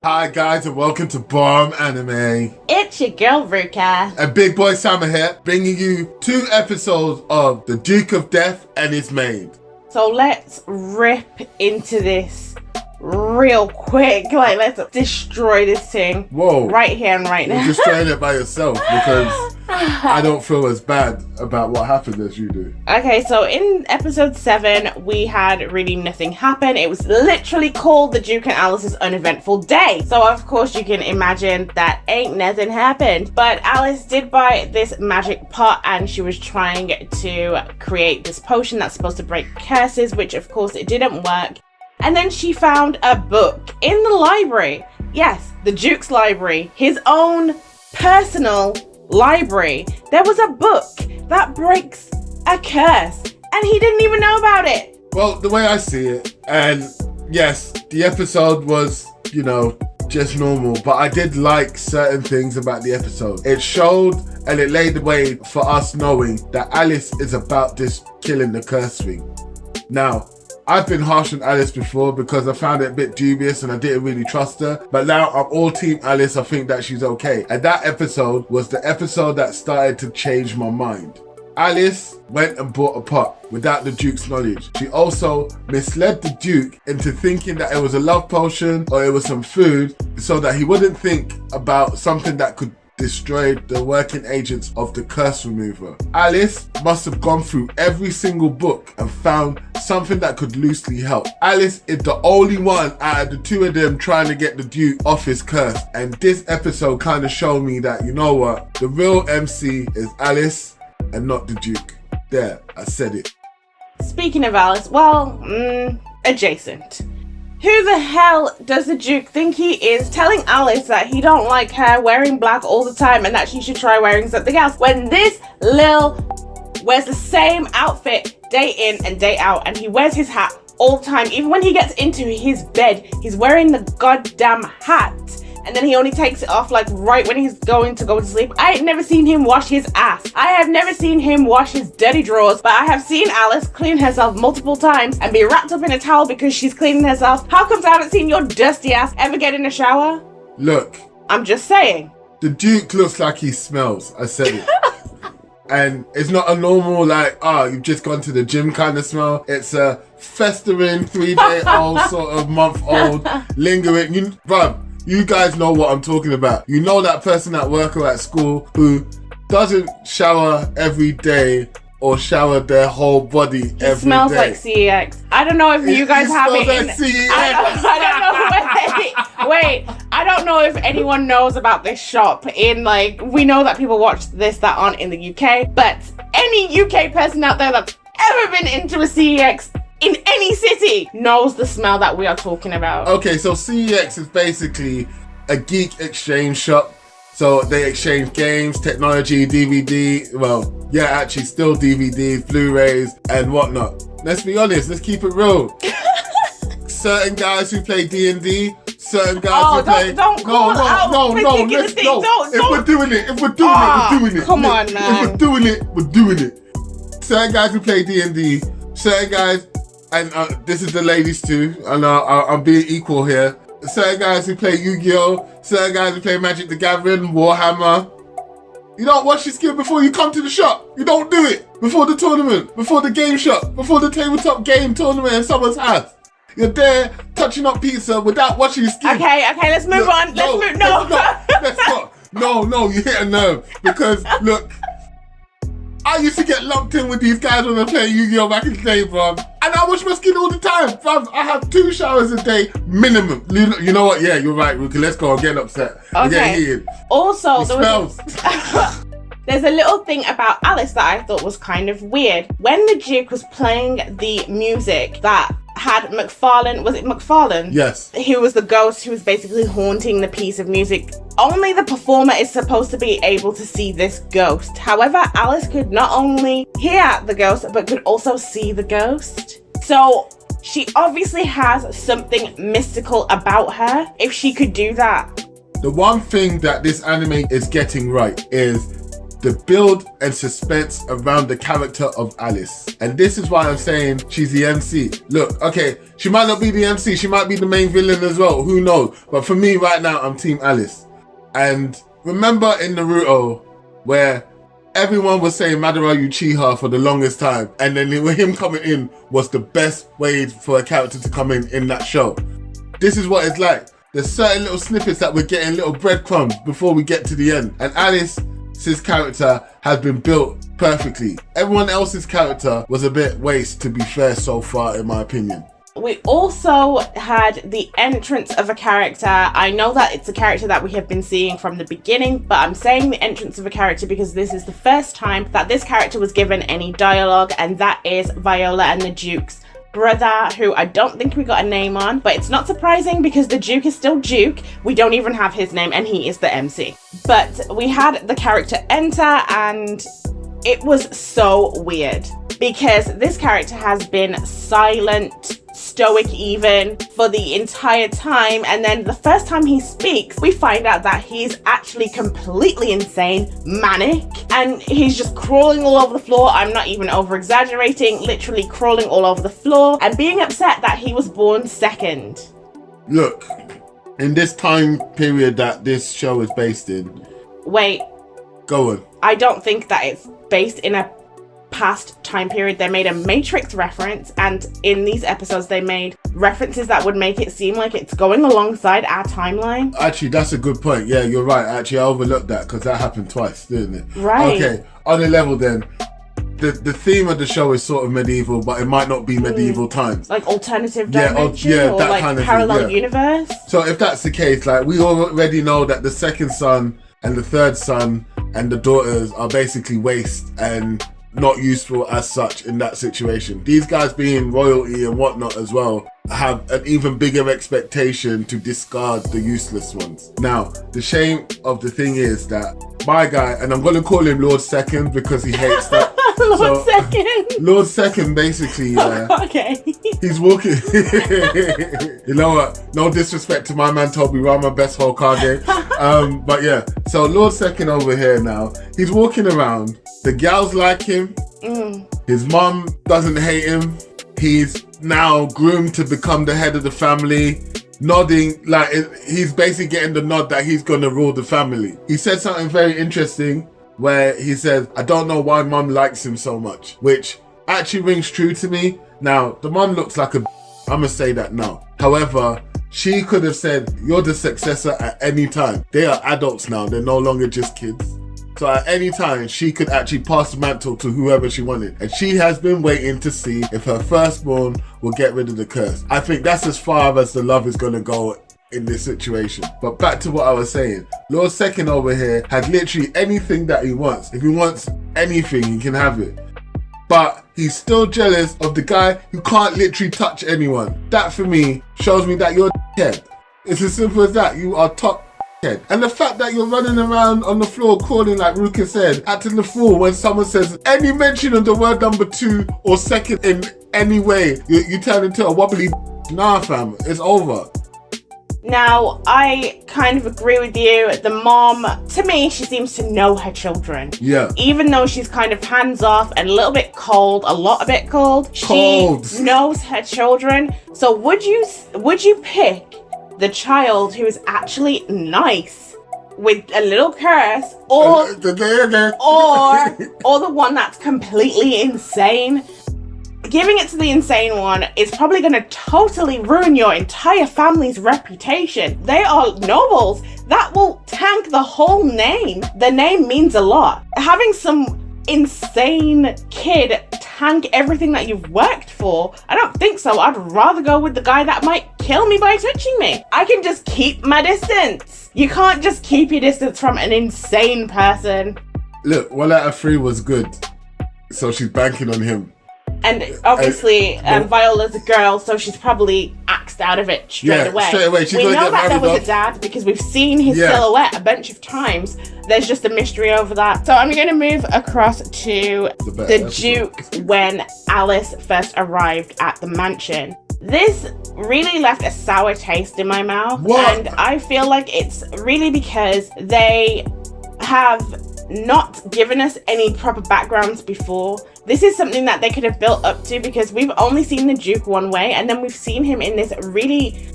Hi guys and welcome to Bomb Anime. It's your girl Ruka. And Big Boy Sama here, bringing you 2 episodes of The Duke of Death and His Maid. So let's rip into this real quick. Let's destroy this thing. Whoa. Right here and right now. You're destroying it by yourself because I don't feel as bad about what happened as you do. Okay, so in episode 7, we had really nothing happen. It was literally called The Duke and Alice's Uneventful Day. So of course you can imagine that ain't nothing happened. But Alice did buy this magic pot and she was trying to create this potion that's supposed to break curses, which of course it didn't work. And then she found a book in the library. Yes, the Duke's library, his own personal library. There was a book that breaks a curse and he didn't even know about it. Well, the way I see it, and yes, the episode was, just normal, but I did like certain things about the episode. It showed and it laid the way for us knowing that Alice is about this killing the curse thing. Now, I've been harsh on Alice before because I found it a bit dubious and I didn't really trust her. But now I'm all team Alice. I think that she's okay. And that episode was the episode that started to change my mind. Alice went and bought a pot without the Duke's knowledge. She also misled the Duke into thinking that it was a love potion or it was some food so that he wouldn't think about something that could destroy the working agents of the curse remover. Alice must have gone through every single book and found something that could loosely help. Alice is the only one out of the 2 of them trying to get the Duke off his curse. And this episode kind of showed me that, you know what, the real MC is Alice and not the Duke. There, I said it. Speaking of Alice, adjacent. Who the hell does the Duke think he is, telling Alice that he don't like her wearing black all the time and that she should try wearing something else, when this Lil wears the same outfit day in and day out and he wears his hat all the time. Even when he gets into his bed, he's wearing the goddamn hat. And then he only takes it off right when he's going to sleep. I ain't never seen him wash his ass. I have never seen him wash his dirty drawers, but I have seen Alice clean herself multiple times and be wrapped up in a towel because she's cleaning herself. How comes I haven't seen your dusty ass ever get in the shower? Look. I'm just saying. The Duke looks like he smells. I said it. And it's not a normal you've just gone to the gym kind of smell. It's a festering 3-day-old sort of month-old lingering. Bruv, you guys know what I'm talking about. You know that person at work or at school who doesn't shower every day or shower their whole body every day. It smells like CEX. I don't know if you guys have it in... CEX. I don't know. Wait. I don't know if anyone knows about this shop in we know that people watch this that aren't in the UK, but any UK person out there that's ever been into a CEX in any city knows the smell that we are talking about. Okay, so CEX is basically a geek exchange shop. So they exchange games, technology, DVD, still DVDs, Blu-rays, and whatnot. Let's be honest, let's keep it real. Certain guys who play D&D, certain guys who play... If we're doing it, we're doing it. Come on, man. If we're doing it, we're doing it. Certain guys who play D&D, certain guys... And this is the ladies too, and I'm being equal here. Certain guys who play Yu-Gi-Oh! Certain guys who play Magic the Gathering, Warhammer. You don't watch your skill before you come to the shop. You don't do it before the tournament, before the game shop, before the tabletop game tournament in someone's house. You're there touching up pizza without watching your skin. Okay, let's move on. Let's not. No, you hit a nerve. Because, look, I used to get lumped in with these guys when I played Yu-Gi-Oh! Back in the day, bro. And I wash my skin all the time, fam. I have 2 showers a day, minimum. You know what? Yeah, you're right, Ruka. Let's go. I'm getting upset. I'm getting heated. Also, There's a little thing about Alice that I thought was kind of weird. When the Duke was playing the music that had McFarlane, was it McFarlane? Yes. Who was the ghost who was basically haunting the piece of music. Only the performer is supposed to be able to see this ghost. However, Alice could not only hear the ghost, but could also see the ghost. So she obviously has something mystical about her if she could do that. The one thing that this anime is getting right is the build and suspense around the character of Alice. And this is why I'm saying she's the MC. Look, okay, she might not be the MC, she might be the main villain as well, who knows? But for me right now, I'm Team Alice. And remember in Naruto, where everyone was saying Madara Uchiha for the longest time, and then him coming in was the best way for a character to come in that show. This is what it's like. There's certain little snippets that we're getting, little breadcrumbs before we get to the end. And Alice's character has been built perfectly. Everyone else's character was a bit waste, to be fair, so far, in my opinion. We also had the entrance of a character. I know that it's a character that we have been seeing from the beginning, but I'm saying the entrance of a character because this is the first time that this character was given any dialogue, and that is Viola and the Duke's brother, who I don't think we got a name on, but it's not surprising because the Duke is still Duke. We don't even have his name, and he is the MC. But we had the character enter, and it was so weird because this character has been silent, stoic even, for the entire time, and then the first time he speaks, we find out that he's actually completely insane, manic, and he's just crawling all over the floor. I'm not even over exaggerating, literally crawling all over the floor and being upset that he was born second. Look, in this time period that this show is based in... Wait. Go on. I don't think that it's based in a past time period. They made a Matrix reference, and in these episodes they made references that would make it seem like it's going alongside our timeline. Actually, that's a good point. Yeah, you're right. Actually, I overlooked that because that happened twice, didn't it? Right. Okay, on a level then, the theme of the show is sort of medieval, but it might not be medieval times. Like alternative dimension, yeah, or that like kind of parallel thing, yeah. universe. So if that's the case, like, we already know that the second son and the third son and the daughters are basically waste and not useful as such in that situation. These guys, being royalty and whatnot as well, have an even bigger expectation to discard the useless ones. Now, the shame of the thing is that my guy, and I'm going to call him Lord Second because he hates that. Lord Second. Lord Second, basically, Okay. he's walking. You know what? No disrespect to my man Toby Rama, best Hokage. But yeah, so Lord Second over here now, he's walking around. The gals like him. His mum doesn't hate him. He's now groomed to become the head of the family. Nodding, like, he's basically getting the nod that he's gonna rule the family. He said something very interesting where he says, I don't know why mum likes him so much, which actually rings true to me. Now, the mum looks like a I'ma say that now. However, she could have said, you're the successor at any time. They are adults now, they're no longer just kids. So at any time, she could actually pass the mantle to whoever she wanted. And she has been waiting to see if her firstborn will get rid of the curse. I think that's as far as the love is gonna go in this situation. But back to what I was saying. Lord Second over here has literally anything that he wants. If he wants anything, he can have it. But he's still jealous of the guy who can't literally touch anyone. That for me shows me that you're a head. It's as simple as that. You are top head. And the fact that you're running around on the floor crawling like Ruka said, acting the fool when someone says any mention of the word number 2 or second in any way, you turn into a wobbly. Nah, fam, it's over. Now, I kind of agree with you. The mom, to me, she seems to know her children. Yeah. Even though she's kind of hands-off and a little bit cold, a lot of bit cold, she knows her children. So would you pick the child who is actually nice with a little curse, or the one that's completely insane? Giving it to the insane one is probably going to totally ruin your entire family's reputation. They are nobles. That will tank the whole name. The name means a lot. Having some insane kid tank everything that you've worked for, I don't think so. I'd rather go with the guy that might kill me by touching me. I can just keep my distance. You can't just keep your distance from an insane person. Look, 1 out of 3 was good. So she's banking on him. And obviously, Viola's a girl, so she's probably axed out of it straight away. Straight away. She's we gonna know get that there married was off. a dad because we've seen his silhouette a bunch of times. There's just a mystery over that. So I'm going to move across to the Duke when Alice first arrived at the mansion. This really left a sour taste in my mouth. What? And I feel like it's really because they have not given us any proper backgrounds before. This is something that they could have built up to, because we've only seen the Duke one way, and then we've seen him in this really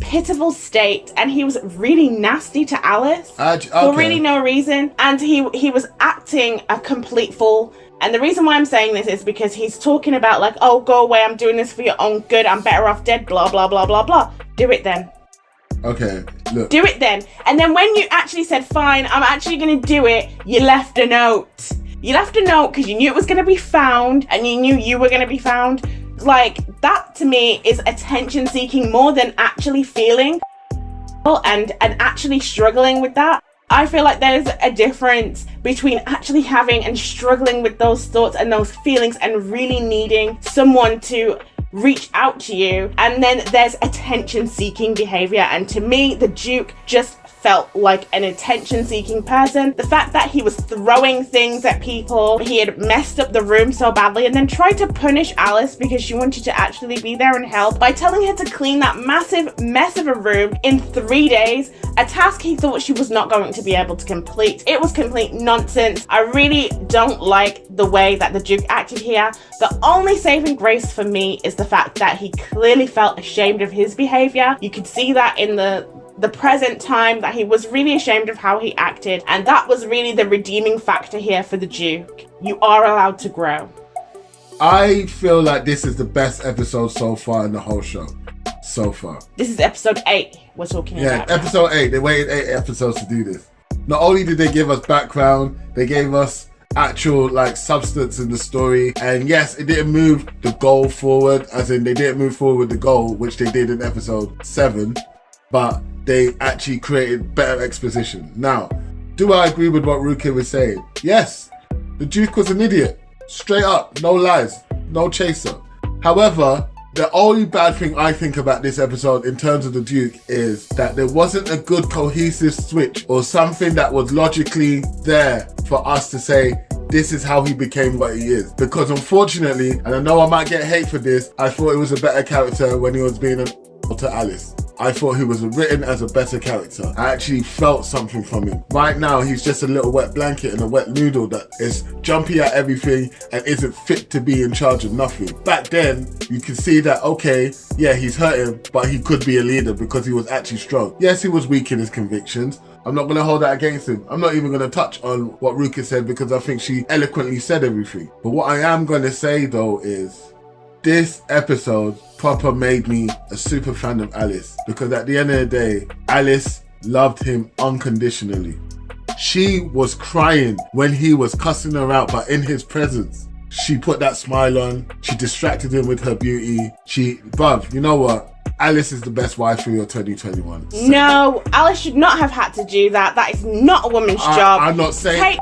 pitiful state, and he was really nasty to Alice for really no reason, and he was acting a complete fool. And the reason why I'm saying this is because he's talking about like, oh, go away, I'm doing this for your own good, I'm better off dead, blah blah blah blah blah. Do it then. Okay, look. Do it then. And then when you actually said, fine, I'm actually going to do it, you left a note. You left a note because you knew it was going to be found, and you knew you were going to be found. Like, that to me is attention seeking more than actually feeling and actually struggling with that. I feel like there's a difference between actually having and struggling with those thoughts and those feelings and really needing someone to reach out to you, and then there's attention seeking behavior. And to me, the Duke just felt like an attention seeking person. The fact that he was throwing things at people, he had messed up the room so badly, and then tried to punish Alice because she wanted to actually be there and help by telling her to clean that massive mess of a room in 3 days, a task he thought she was not going to be able to complete. It was complete nonsense. I really don't like the way that the Duke acted here. The only saving grace for me is the fact that he clearly felt ashamed of his behavior. You could see that in the present time, that he was really ashamed of how he acted, and that was really the redeeming factor here for the Duke. You are allowed to grow. I feel like this is the best episode so far in the whole show. So far. This is episode 8 we're talking about. Yeah, episode 8. They waited 8 episodes to do this. Not only did they give us background, they gave us actual like substance in the story, and yes, it didn't move the goal forward, as in they didn't move forward the goal, which they did in episode 7, but they actually created better exposition. Now, do I agree with what Rukia was saying? Yes, the Duke was an idiot. Straight up, no lies, no chaser. However, the only bad thing I think about this episode in terms of the Duke is that there wasn't a good cohesive switch or something that was logically there for us to say, this is how he became what he is. Because unfortunately, and I know I might get hate for this, I thought he was a better character when he was being an to Alice. I thought he was written as a better character. I actually felt something from him. Right now, he's just a little wet blanket and a wet noodle that is jumpy at everything and isn't fit to be in charge of nothing. Back then, you can see that, okay, yeah, he's hurting, but he could be a leader because he was actually strong. Yes, he was weak in his convictions. I'm not going to hold that against him. I'm not even going to touch on what Rukia said because I think she eloquently said everything. But what I am going to say though is, this episode proper made me a super fan of Alice, because at the end of the day, Alice loved him unconditionally. She was crying when he was cussing her out, but in his presence, she put that smile on. She distracted him with her beauty. Bruv, you know what? Alice is the best wife for your 2021. So, no, Alice should not have had to do that. That is not a woman's job. I'm not saying...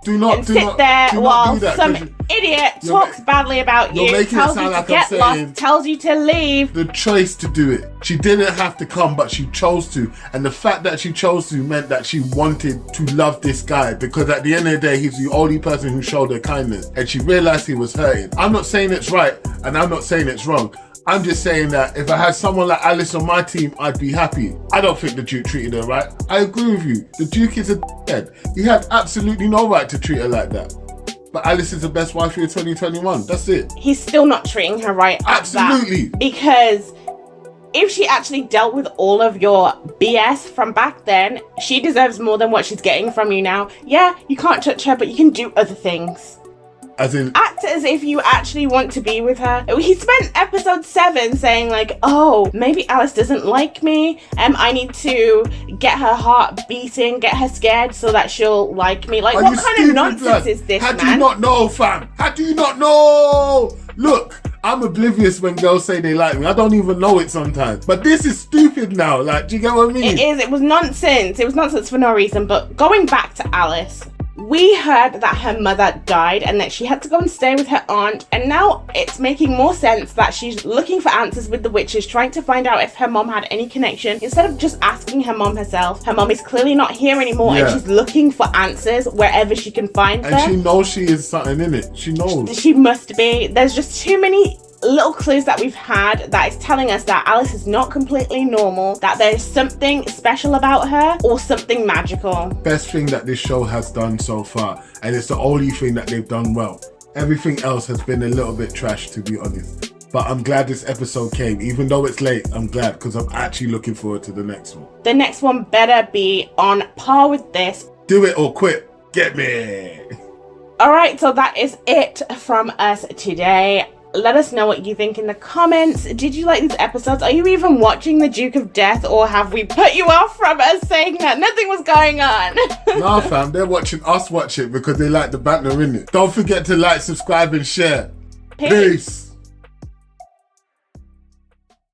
Do not sit there while some idiot talks badly about you, tells you to get lost, tells you to leave. The choice to do it. She didn't have to come, but she chose to. And the fact that she chose to meant that she wanted to love this guy, because at the end of the day, he's the only person who showed her kindness. And she realized he was hurting. I'm not saying it's right, and I'm not saying it's wrong. I'm just saying that if I had someone like Alice on my team, I'd be happy. I don't think the Duke treated her right. I agree with you. The Duke is a dickhead. He had absolutely no right to treat her like that. But Alice is the best wife for 2021. That's it. He's still not treating her right. Absolutely. Because if she actually dealt with all of your BS from back then, she deserves more than what she's getting from you now. Yeah, you can't touch her, but you can do other things. As in, act as if you actually want to be with her. He spent episode 7 saying like, oh, maybe Alice doesn't like me. I need to get her heart beating, get her scared so that she'll like me. Like, what kind of nonsense is this, man? How do you not know, fam? How do you not know? Look, I'm oblivious when girls say they like me. I don't even know it sometimes. But this is stupid now. Like, do you get what I mean? It is. It was nonsense. It was nonsense for no reason. But going back to Alice, We heard that her mother died and that she had to go and stay with her aunt, and now it's making more sense that she's looking for answers with the witches, trying to find out if her mom had any connection instead of just asking her mom herself. Her mom is clearly not here anymore, and she's looking for answers wherever she can find them. And she knows she is something in it. She knows. She must be. There's just too many little clues that we've had that is telling us that Alice is not completely normal, that there's something special about her or something magical. Best thing that this show has done so far, and it's the only thing that they've done well. Everything else has been a little bit trash, to be honest. But I'm glad this episode came. Even though it's late, I'm glad, because I'm actually looking forward to the next one. The next one better be on par with this. Do it or quit. Get me. Alright, so that is it from us today. Let us know what you think in the comments. Did you like these episodes? Are you even watching The Duke of Death, or have we put you off from us saying that nothing was going on? Nah, fam, they're watching us watch it because they like the banter in it. Don't forget to like, subscribe, and share. Peace.